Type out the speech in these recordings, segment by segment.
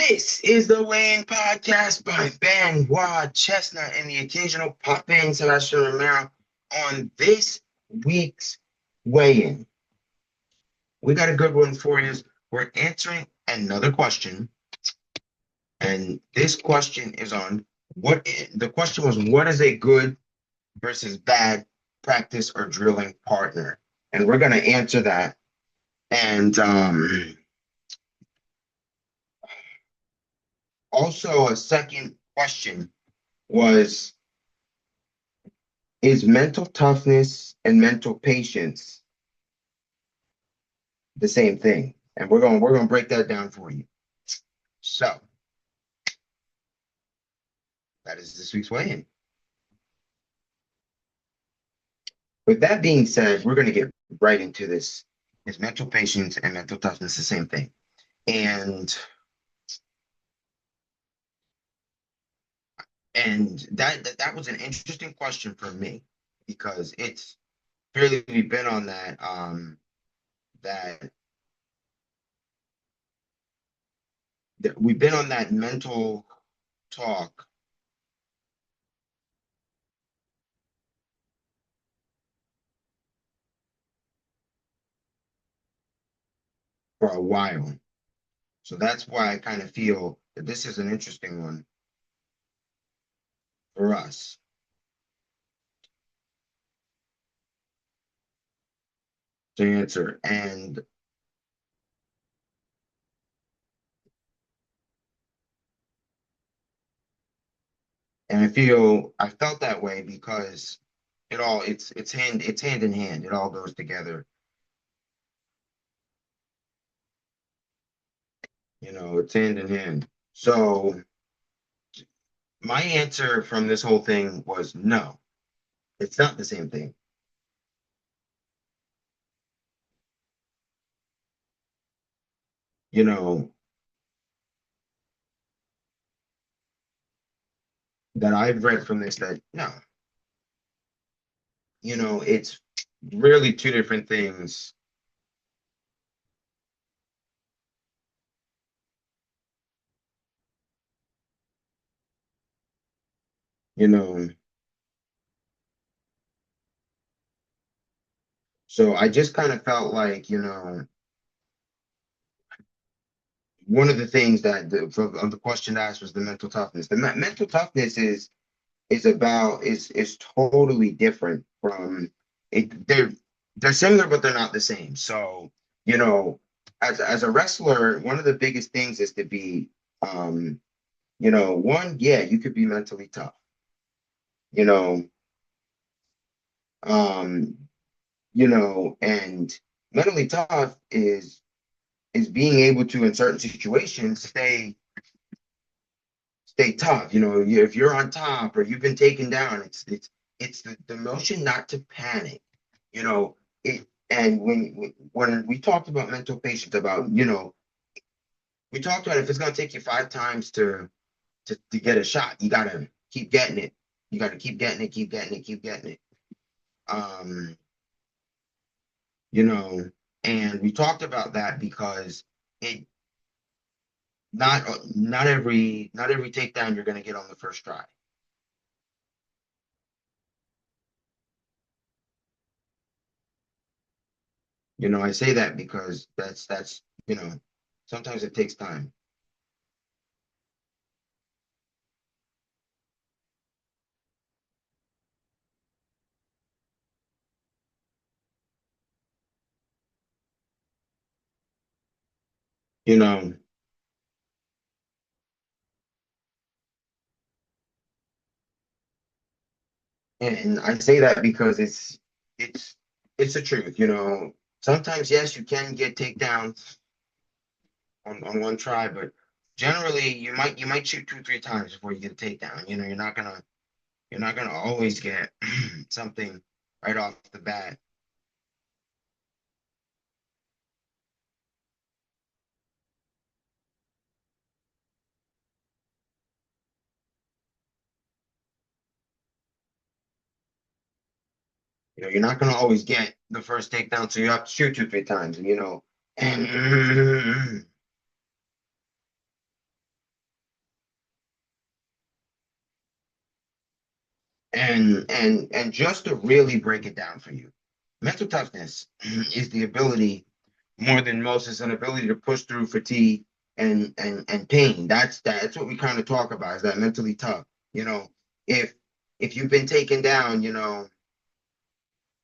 This is the Weigh-In Podcast by Ben Wad Chestnut and the occasional pop-in Sebastian Romero. On this week's Weigh-In, we got a good one for you. We're answering another question, and this question is on the question was, what is a good versus bad practice or drilling partner? And we're going to answer that. And also a second question was, is mental toughness and mental patience the same thing? And we're gonna break that down for you. So that is this week's weigh-in. With that being said, we're gonna get right into this. Is mental patience and mental toughness the same thing? And that was an interesting question for me, because it's really, we've been on that we've been on that mental talk for a while. So that's why I kind of feel that this is an interesting one for us to answer. And I felt that way because it's hand in hand. It all goes together. It's hand in hand. So my answer from this whole thing was no, it's not the same thing. That I've read from this, that no, it's really two different things. So I just kind of felt like, one of the things that of the question asked was the mental toughness. The mental toughness is totally different from it. They're similar, but they're not the same. So, as a wrestler, one of the biggest things is to be, one, yeah, you could be mentally tough, you know, um, and mentally tough is being able to, in certain situations, stay tough. If you're on top or you've been taken down, it's the notion not to panic. It and when we talked about mental patience, about we talked about, if it's gonna take you 5 times to get a shot, you gotta keep getting it. You gotta keep getting it, keep getting it, keep getting it. Um, you know, and we talked about that because it not every takedown you're gonna get on the first try. I say that because that's sometimes it takes time. You know, and I say that because it's it's the truth. Sometimes, yes, you can get takedowns on one try, but generally you might shoot 2, 3 times before you get a takedown. You're not gonna always get something right off the bat. You're not gonna always get the first takedown, so you have to shoot 2, 3 times, and And just to really break it down for you, mental toughness is the ability, more than most, is an ability to push through fatigue and pain. That's what we kind of talk about, is that mentally tough. You know, if if you've been taken down,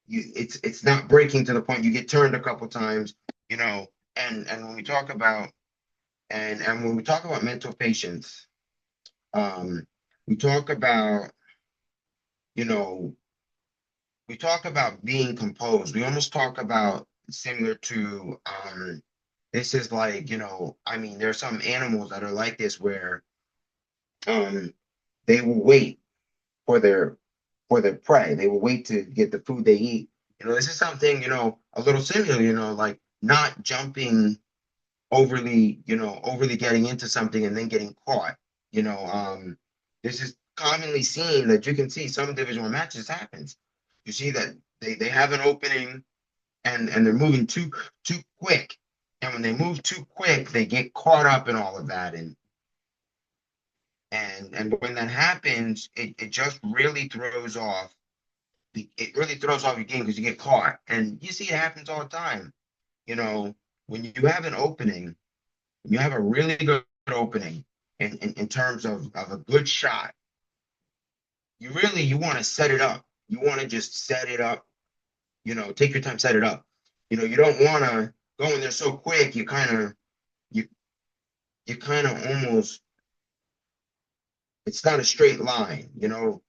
it's not breaking to the point you get turned a couple times, you know. And when we talk about and when we talk about mental patience, um, we talk about, you know, we talk about being composed. We almost talk about similar to, this is like, I mean, there's some animals that are like this where um they will wait for their prey. They will wait to get the food they eat. This is something, a little similar, like not jumping overly getting into something and then getting caught. This is commonly seen, that you can see some Division One matches happens. You see that they have an opening, and they're moving too quick. And when they move too quick, they get caught up in all of that. And when that happens, it just really throws off your game, because you get caught. And you see it happens all the time. When you have an opening, you have a really good opening in terms of a good shot, you want to set it up. You want to just set it up, take your time, set it up. You don't want to go in there so quick. You you kind of almost, it's not a straight line. You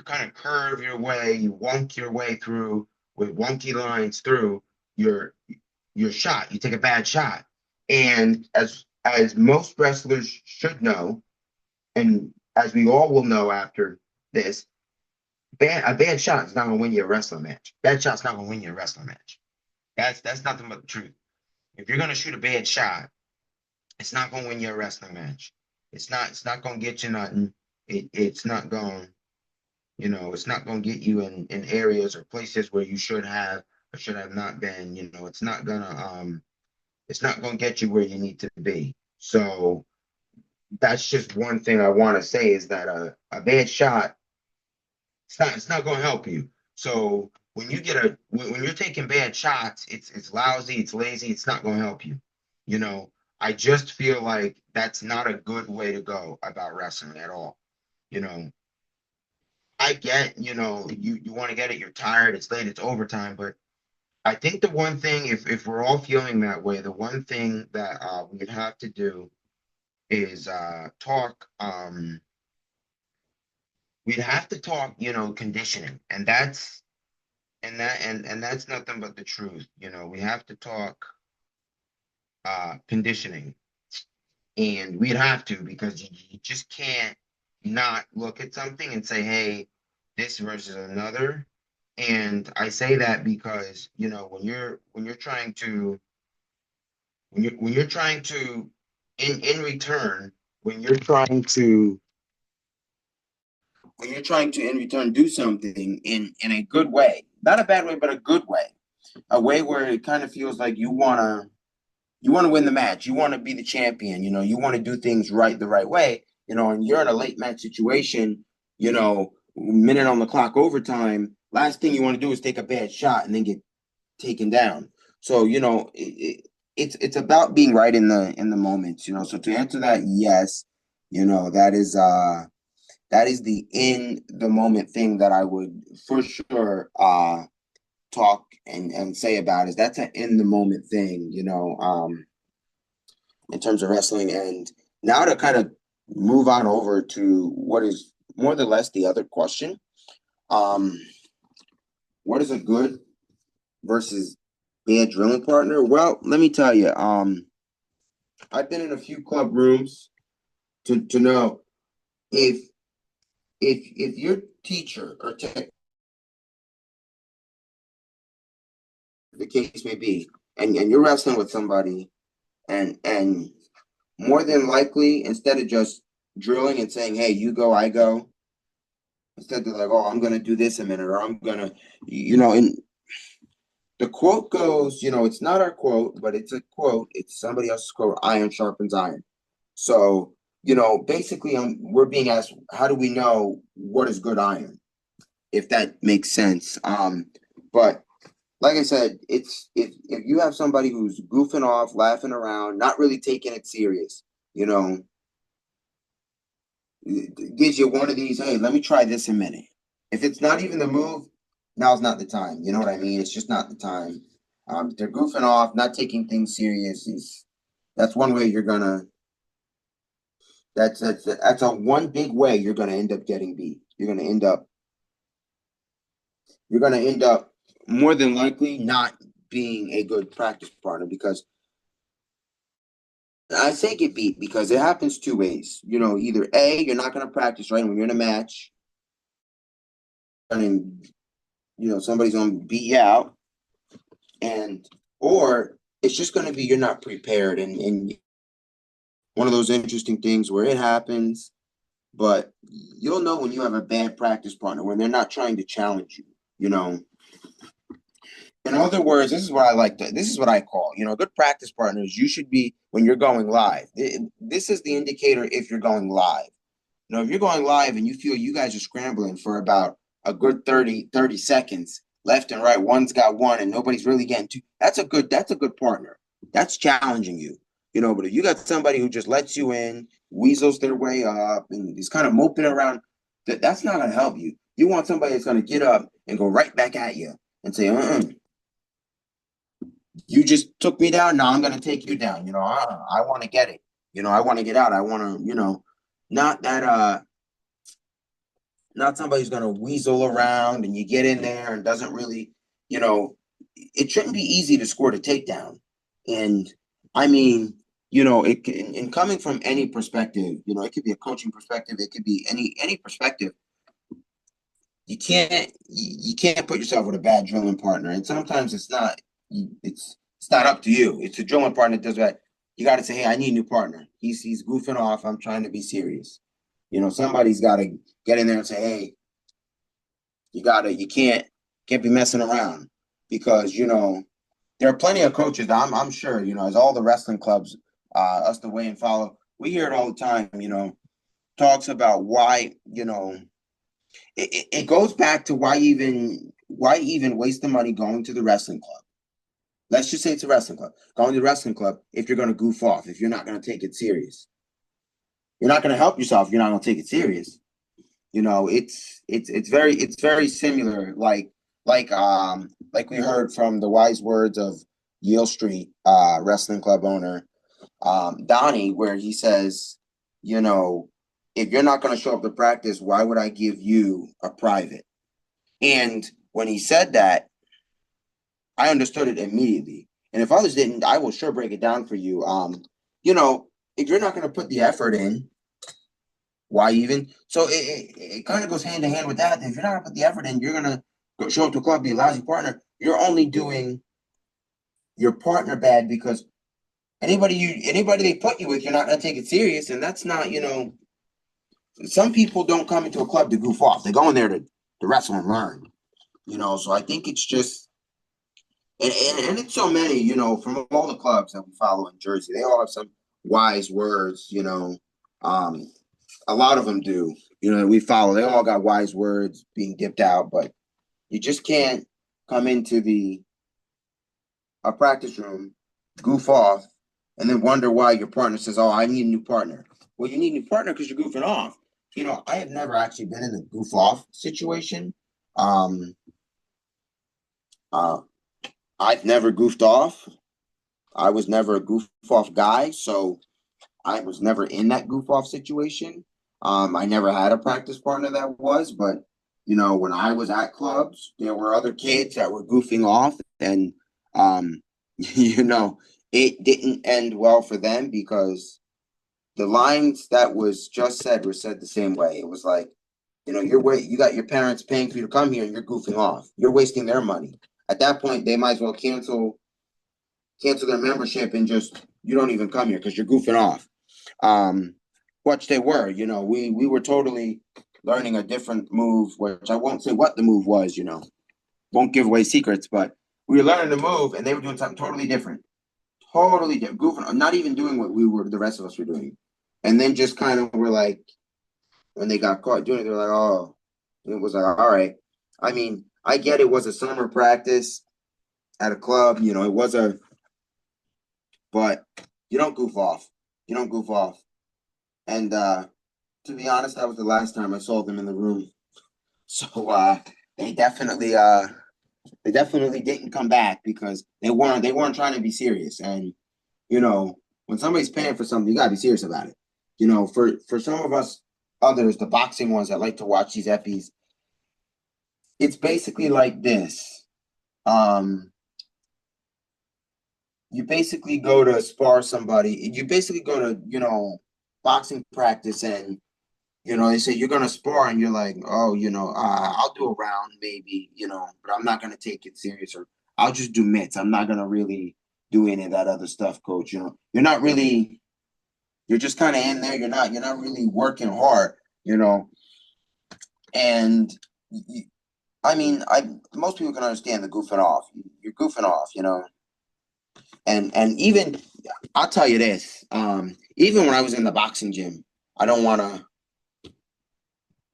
kind of curve your way, you wonk your way through with wonky lines through your your shot. You take a bad shot. And as most wrestlers should know, and as we all will know after this, a bad shot is not gonna win you a wrestling match. Bad shot's not gonna win you a wrestling match. That's nothing but the truth. If you're gonna shoot a bad shot, it's not gonna win you a wrestling match. It's not gonna get you nothing. It's not going, it's not gonna get you in areas or places where you should have or should have not been. It's not gonna get you where you need to be. So that's just one thing I want to say, is that a bad shot, it's not going to help you. So when when you're taking bad shots, it's lousy, it's lazy, it's not going to help you. You know, I just feel like that's not a good way to go about wrestling at all. You know, I get, you want to get it, you're tired, it's late, it's overtime, but I think the one thing, if we're all feeling that way, the one thing that we'd have to do is talk. We'd have to talk, conditioning, and that's nothing but the truth. We have to talk conditioning, and we'd have to, because you just can't not look at something and say, hey, this versus another. And I say that because, when you're trying to when you're trying to in return when you're trying to in return do something in a good way, not a bad way, but a good way, a way where it kind of feels like you want to win the match, you want to be the champion, you want to do things right the right way, and you're in a late match situation, minute on the clock, overtime. Last thing you want to do is take a bad shot and then get taken down. So it's about being right in the moments. So to answer that, yes, that is the in the moment thing that I would for sure talk and say about, is that's an in the moment thing, in terms of wrestling. And now to kind of move on over to what is more or less the other question. What is a good versus bad drilling partner? Well, let me tell you, I've been in a few club rooms to know if your teacher or tech, the case may be, and you're wrestling with somebody, and more than likely, instead of just drilling and saying, hey, you go, I go, instead they're like, oh, I'm gonna do this a minute, or I'm gonna, and the quote goes, it's not our quote, but it's a quote, it's somebody else's quote, iron sharpens iron. So, basically we're being asked, how do we know what is good iron? if that makes sense. But like I said, it's if you have somebody who's goofing off, laughing around, not really taking it serious, you know, it gives you one of these, hey, let me try this a minute. If it's not even the move, now's not the time. You know what I mean? It's just not the time. If they're goofing off, not taking things serious. That's one way you're gonna. That's a one big way you're gonna end up getting beat. You're gonna end up more than likely not being a good practice partner because I say get beat because it happens two ways. You know, either A, you're not gonna practice right when you're in a match, and somebody's gonna beat you out, and or it's just gonna be you're not prepared, and one of those interesting things where it happens, but you'll know when you have a bad practice partner when they're not trying to challenge you. You know, in other words, this is what I like to. This is what I call, good practice partners. You should be when you're going live. This is the indicator if you're going live. If you're going live and you feel you guys are scrambling for about a good 30 seconds left and right, one's got one and nobody's really getting two, that's a good partner. That's challenging you. But if you got somebody who just lets you in, weasels their way up, and is kind of moping around, that's not going to help you. You want somebody that's going to get up and go right back at you and say, you just took me down. Now I'm going to take you down. I want to get it. I want to get out. I want to, not that, not somebody who's going to weasel around and you get in there and doesn't really, it shouldn't be easy to score the takedown. And I mean, it can, and coming from any perspective, it could be a coaching perspective. It could be any perspective. You can't put yourself with a bad drilling partner. And sometimes it's not up to you. It's a drilling partner that does that. You got to say, hey, I need a new partner. He's goofing off. I'm trying to be serious. Somebody's got to get in there and say, hey, you can't be messing around because, there are plenty of coaches. I'm sure, as all the wrestling clubs, us the Weigh and Follow, we hear it all the time, talks about why, it goes back to why even waste the money going to the wrestling club. Let's just say it's a wrestling club. Going to the wrestling club if you're going to goof off, if you're not going to take it serious. You're not going to help yourself if you're not going to take it serious. It's very similar, like we heard from the wise words of Yale Street Wrestling Club owner Donnie, where he says, if you're not going to show up to practice, why would I give you a private? And when he said that, I understood it immediately. And if others didn't, I will sure break it down for you. If you're not going to put the effort in, why even? So it kind of goes hand to hand with that. If you're not going to put the effort in, you're going to show up to a club, be a lousy partner. You're only doing your partner bad because anybody they put you with, you're not going to take it serious. And that's not, some people don't come into a club to goof off. They go in there to wrestle and learn, So I think it's just, and it's so many, from all the clubs that we follow in Jersey, they all have some wise words, a lot of them do, that we follow. They all got wise words being dipped out, but you just can't come into a practice room, goof off, and then wonder why your partner says, oh, I need a new partner. Well, you need a new partner because you're goofing off. I have never actually been in a goof off situation. I've never goofed off. I was never a goof off guy, so I was never in that goof off situation. I never had a practice partner that was, but when I was at clubs, there were other kids that were goofing off, and it didn't end well for them because the lines that was just said were said the same way. It was like, you got your parents paying for you to come here, and you're goofing off. You're wasting their money. At that point, they might as well cancel their membership and just you don't even come here because you're goofing off. Which they were, we were totally learning a different move, which I won't say what the move was, won't give away secrets, but we were learning the move and they were doing something totally different, goofing, not even doing what the rest of us were doing. And then just kind of were like, when they got caught doing it, they're like, oh, it was like, all right. I mean, I get it was a summer practice at a club, but you don't goof off. You don't goof off. And to be honest, that was the last time I saw them in the room. So they definitely they definitely didn't come back because they weren't trying to be serious. And when somebody's paying for something, you gotta be serious about it. For some of us others, the boxing ones that like to watch these eppies, it's basically like this. Um, you basically go to spar somebody. You basically go to boxing practice, and they say you're gonna spar, and you're like, oh, I'll do a round maybe, but I'm not gonna take it serious, or I'll just do mitts. I'm not gonna really do any of that other stuff, coach. You're not really. You're just kind of in there. You're not really working hard, and. I mean, most people can understand the goofing off. You're goofing off, and even I'll tell you this. Even when I was in the boxing gym, I don't want to.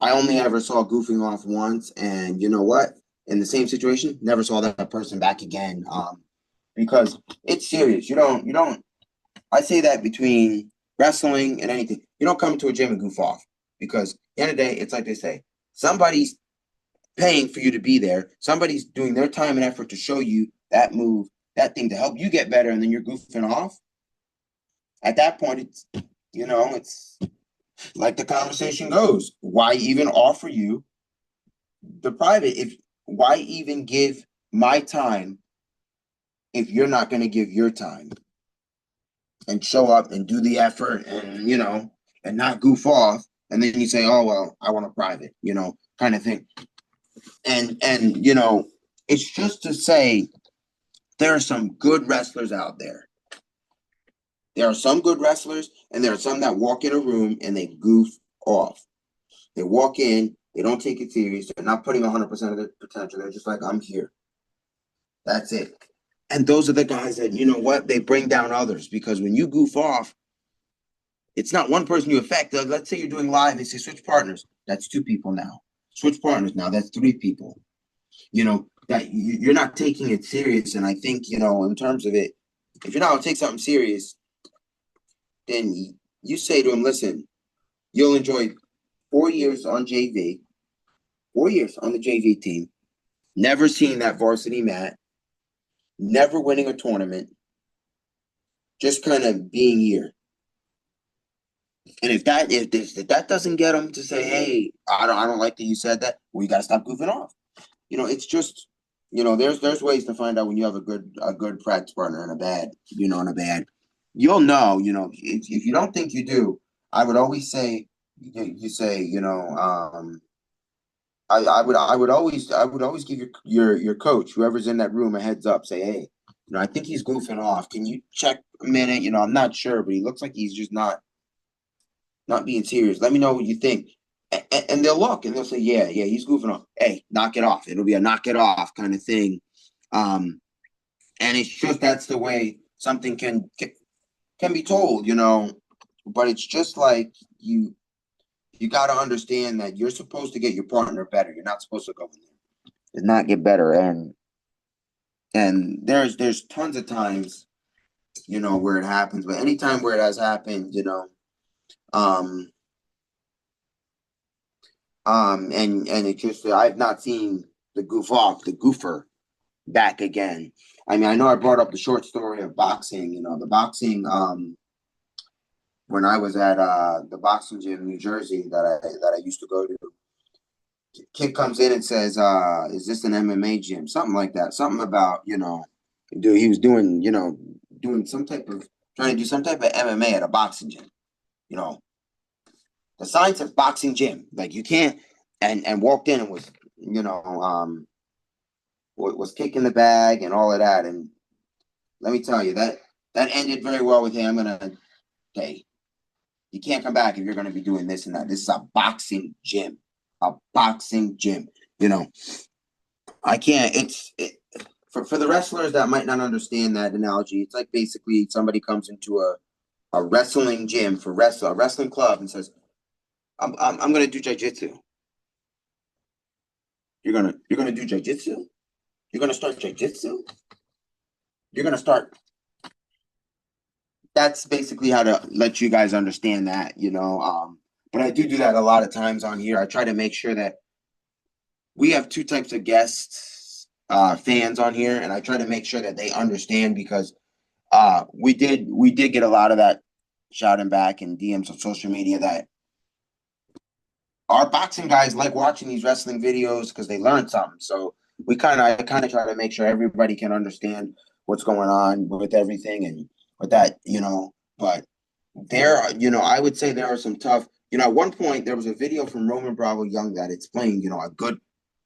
I only ever saw goofing off once, and you know what? In the same situation, never saw that person back again. Because it's serious. You don't. I say that between wrestling and anything. You don't come to a gym and goof off because at the end of the day, it's like they say, somebody's paying for you to be there. Somebody's doing their time and effort to show you that move, that thing to help you get better, and then you're goofing off. At that point, it's like the conversation goes. Why even offer you the private? Why even give my time if you're not going to give your time and show up and do the effort and not goof off, and then you say, oh well, I want a private, kind of thing. And it's just to say there are some good wrestlers out there. There are some good wrestlers, and there are some that walk in a room and they goof off. They walk in, they don't take it serious. They're not putting 100% of their potential. They're just like, I'm here. That's it. And those are the guys that, they bring down others, because when you goof off, it's not one person you affect. Let's say you're doing live, they say switch partners. That's 2 people now. Switch partners now. That's 3 people. That you're not taking it serious. And I think, in terms of it, if you're not going to take something serious, then you say to him, listen, you'll enjoy 4 years on JV, 4 years on the JV team, never seeing that varsity mat, never winning a tournament, just kind of being here. And if that doesn't get him to say, hey, I don't like that you said that, well, you got to stop goofing off. It's just, there's ways to find out when you have a good practice partner and a bad, and a bad. You'll know, if you don't think you do, I would always say, you say, I would always give your coach, whoever's in that room, a heads up. Say, hey, I think he's goofing off. Can you check a minute? I'm not sure, but he looks like he's just not being serious. Let me know what you think. And they'll look and they'll say, yeah, he's goofing off. Hey, knock it off. It'll be a knock it off kind of thing. And it's just that's the way something can be told, But it's just like you got to understand that you're supposed to get your partner better. You're not supposed to go in there and not get better. And there's tons of times, where it happens. But anytime where it has happened, and it just I've not seen the goofer back again. I mean, I know I brought up the short story of boxing. The boxing. When I was at the boxing gym in New Jersey that I used to go to, kid comes in and says, "Is this an MMA gym?" Something like that. Something about he was doing doing some type of trying to do some type of MMA at a boxing gym. The sign says boxing gym. Like you can't, and walked in and was was kicking the bag and all of that. And let me tell you that ended very well with him. And hey, you can't come back if you're going to be doing this and that. This is a boxing gym. A boxing gym. I can't. For the wrestlers that might not understand that analogy, it's like basically somebody comes into a wrestling gym for a wrestling club and says, I'm going to do jiu-jitsu. You're gonna do jujitsu. You're gonna start jujitsu. You're gonna start. That's basically how to let you guys understand that, But I do that a lot of times on here. I try to make sure that we have two types of guests, fans on here, and I try to make sure that they understand because we did get a lot of that shouting back and DMs on social media that our boxing guys like watching these wrestling videos because they learn something. So I kind of try to make sure everybody can understand what's going on with everything and with that, But I would say there are some tough. At one point there was a video from Roman Bravo Young that explained, a good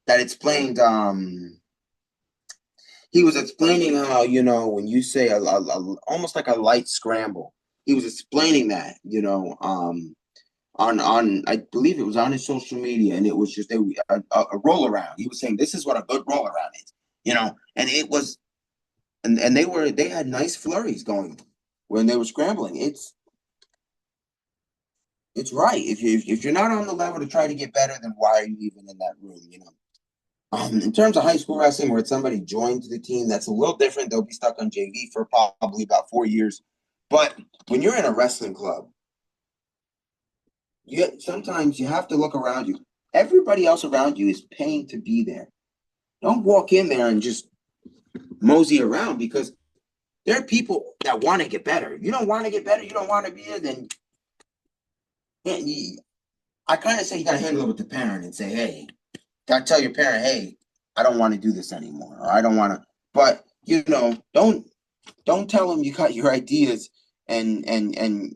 that explained. He was explaining how, when you say almost like a light scramble, he was explaining that, on I believe it was on his social media, and it was just a roll around. He was saying this is what a good roll around is, and it was, and they had nice flurries going when they were scrambling. It's right. If you're not on the level to try to get better, then why are you even in that room? In terms of high school wrestling, where somebody joins the team, that's a little different. They'll be stuck on JV for probably about 4 years. But when you're in a wrestling club, sometimes you have to look around you. Everybody else around you is paying to be there. Don't walk in there and just mosey around because there are people that want to get better. You don't want to get better. You don't want to be there. Then I kind of say you got to handle it with the parent and say, hey, got to tell your parent, hey, I don't want to do this anymore, or I don't want to. But don't tell them you got your ideas and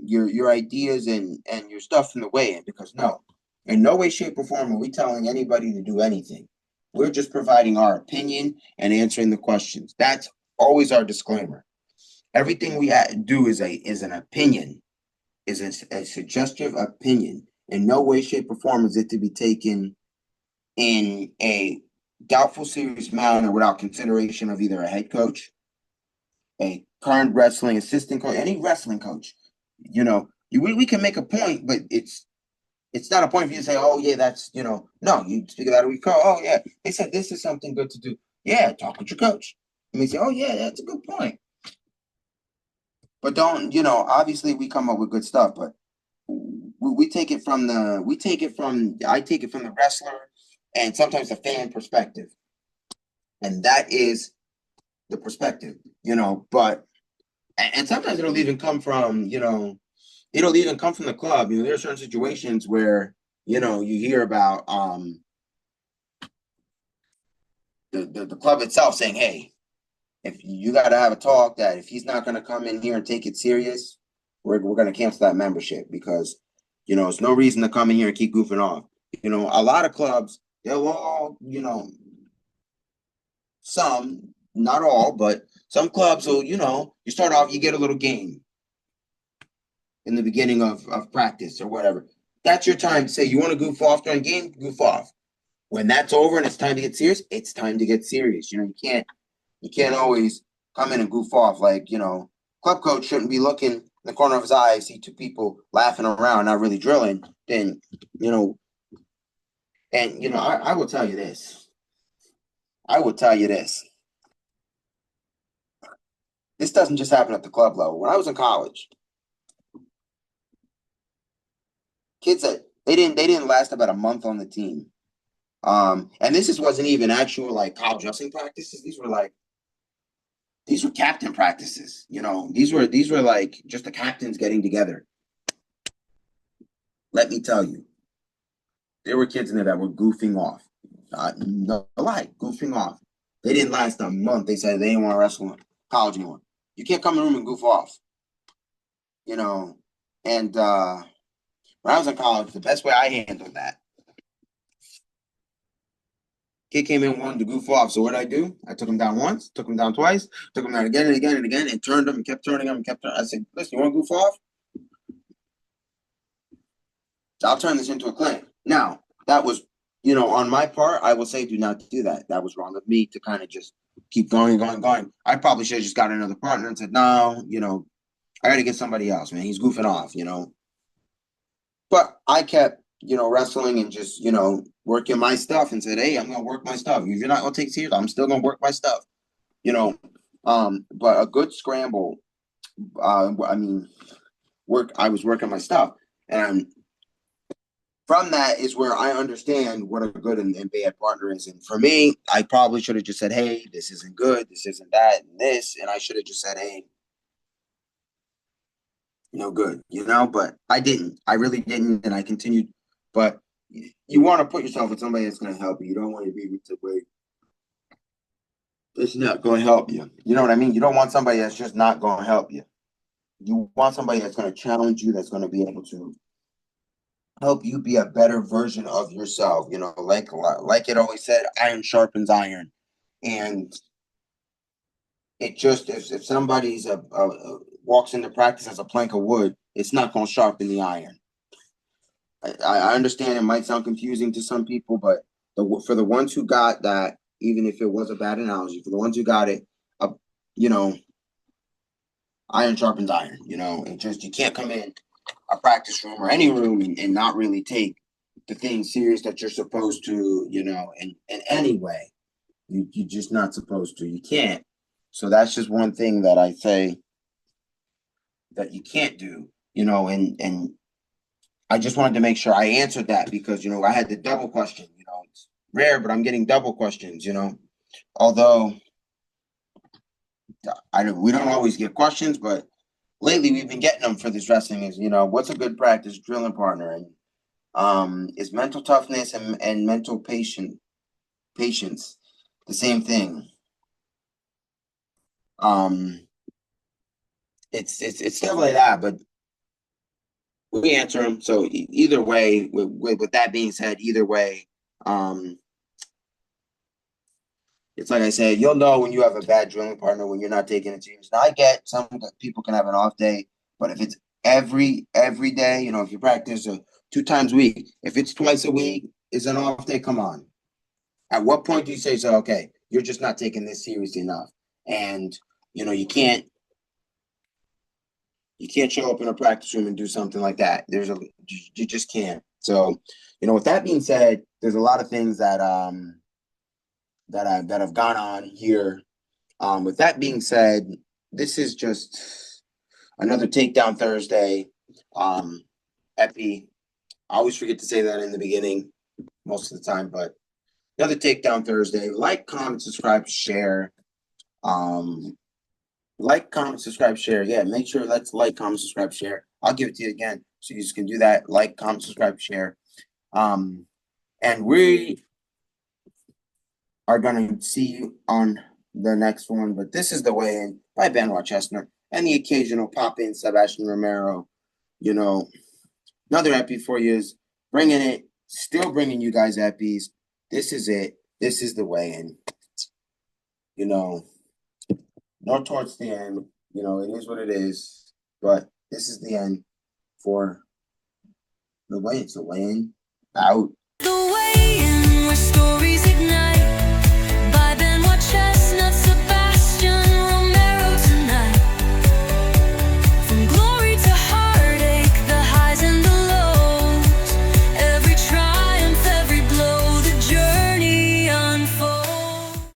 your ideas and your stuff in the way, because no, in no way, shape, or form are we telling anybody to do anything. We're just providing our opinion and answering the questions. That's always our disclaimer. Everything we do is an opinion, is a suggestive opinion. In no way, shape, or form is it to be taken in a doubtful, serious manner without consideration of either a head coach, a current wrestling assistant coach, any wrestling coach. We can make a point, but it's not a point for you to say, oh yeah, that's no, you speak about it. We call, oh yeah, they said this is something good to do. Yeah, talk with your coach. And they say, oh yeah, that's a good point. But don't, obviously we come up with good stuff, but we take it from I take it from the wrestler and sometimes the fan perspective. And that is the perspective, but and sometimes it'll even come from, the club. There are certain situations where, you hear about the club itself saying, hey, if you got to have a talk that if he's not going to come in here and take it serious, we're going to cancel that membership because, it's no reason to come in here and keep goofing off. A lot of clubs, they'll all, some, not all, but some clubs will, you start off, you get a little game in the beginning of practice or whatever. That's your time to say you want to goof off during game, goof off. When that's over and it's time to get serious, it's time to get serious. You can't always come in and goof off. Like, club coach shouldn't be looking in the corner of his eye, see two people laughing around, not really drilling. Then, I will tell you this. This doesn't just happen at the club level. When I was in college, kids that they didn't last about a month on the team. And wasn't even actual like college wrestling practices. These were captain practices. These were like just the captains getting together. Let me tell you, there were kids in there that were goofing off. No lie, goofing off. They didn't last a month. They said they didn't want to wrestle in college anymore. You can't come in the room and goof off. And when I was in college, the best way I handled that, kid came in, wanted to goof off. So what did I do? I took him down once, took him down twice, took him down again and again and again, and turned him and kept turning him and kept turning. I said, listen, you want to goof off? I'll turn this into a claim. Now, that was, on my part, I will say do not do that. That was wrong of me to kind of just keep going. I probably should have just got another partner and said, no, I got to get somebody else, man. He's goofing off, But I kept wrestling and just, working my stuff and said, hey, I'm going to work my stuff. If you're not going to take serious, I'm still going to work my stuff, but a good scramble, I was working my stuff. And from that is where I understand what a good and bad partner is. And for me, I probably should have just said, hey, this isn't good, this isn't that, and this. And I should have just said, hey, good, but I didn't. I really didn't. And I continued. But you want to put yourself with somebody that's going to help you. You don't want to be with somebody that's not going to help you. You know what I mean? You don't want somebody that's just not going to help you. You want somebody that's going to challenge you, that's going to be able to help you be a better version of yourself. Like it always said, iron sharpens iron. And it just, if somebody's walks into practice as a plank of wood, it's not going to sharpen the iron. I understand it might sound confusing to some people, but for the ones who got that, even if it was a bad analogy, for the ones who got it, iron sharpens iron. It just, you can't come in a practice room or any room and not really take the thing serious that you're supposed to, in any way. You're just not supposed to. You can't. So that's just one thing that I say that you can't do, and I just wanted to make sure I answered that because, I had the double question, it's rare, but I'm getting double questions, although we don't always get questions, but lately we've been getting them for this wrestling is, what's a good practice drilling partner? And is mental toughness and mental patience the same thing? It's stuff like that, but we answer them. So either way, with that being said, either way, it's like I said, you'll know when you have a bad drilling partner when you're not taking it serious. Now I get some people can have an off day, but if it's every day, if you practice 2 times a week, if it's twice a week, is an off day. Come on. At what point do you say, so, okay, you're just not taking this seriously enough? And, you can't show up in a practice room and do something like that. You just can't. So, with that being said, there's a lot of things that have gone on here. With that being said, this is just another Takedown Thursday. Epi, I always forget to say that in the beginning most of the time, but another Takedown Thursday. Like, comment, subscribe, share. Like, comment, subscribe, share. Yeah, make sure let's like, comment, subscribe, share. I'll give it to you again so you just can do that. Like, comment, subscribe, share. And we are going to see you on the next one. But this is The Weigh-In by Ben Rochester and the occasional pop-in Sebastian Romero. Another epi for you is bringing it, still bringing you guys epis. This is it. This is The Weigh-In. Not towards the end. It is what it is. But this is the end for The Weigh-In. So, Weigh-In out. The Weigh-In, where stories ignite.